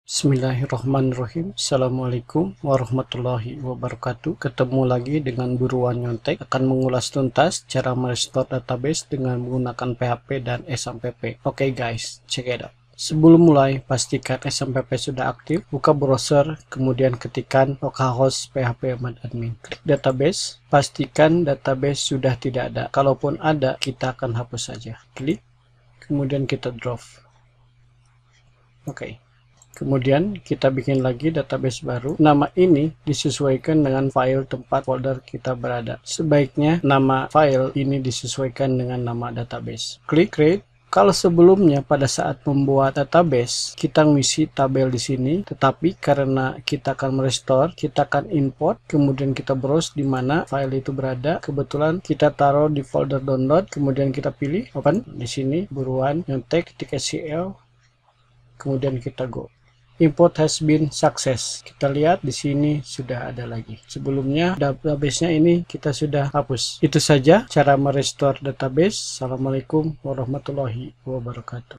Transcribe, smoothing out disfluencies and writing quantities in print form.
Bismillahirrahmanirrahim. Assalamualaikum warahmatullahi wabarakatuh. Ketemu lagi dengan Buruan Nyontek, akan mengulas tuntas cara merestore database dengan menggunakan PHP dan SMPP. Oke guys, check it out. Sebelum mulai, pastikan SMPP sudah aktif, buka browser, kemudian ketikkan localhost php admin. Klik database, pastikan database sudah tidak ada. Kalaupun ada, kita akan hapus saja. Klik, kemudian kita drop. Oke. Kemudian kita bikin lagi database baru. Nama ini disesuaikan dengan file tempat folder kita berada. Sebaiknya nama file ini disesuaikan dengan nama database. Klik create. Kalau sebelumnya pada saat membuat database kita ngisi tabel di sini, tetapi karena kita akan merestore, kita akan import, kemudian kita browse di mana file itu berada. Kebetulan kita taruh di folder download, kemudian kita pilih open di sini Buruan Nyontek ketik SQL, kemudian kita go. Import has been success. Kita lihat di sini sudah ada lagi. Sebelumnya database-nya ini kita sudah hapus. Itu saja cara merestore database. Assalamualaikum warahmatullahi wabarakatuh.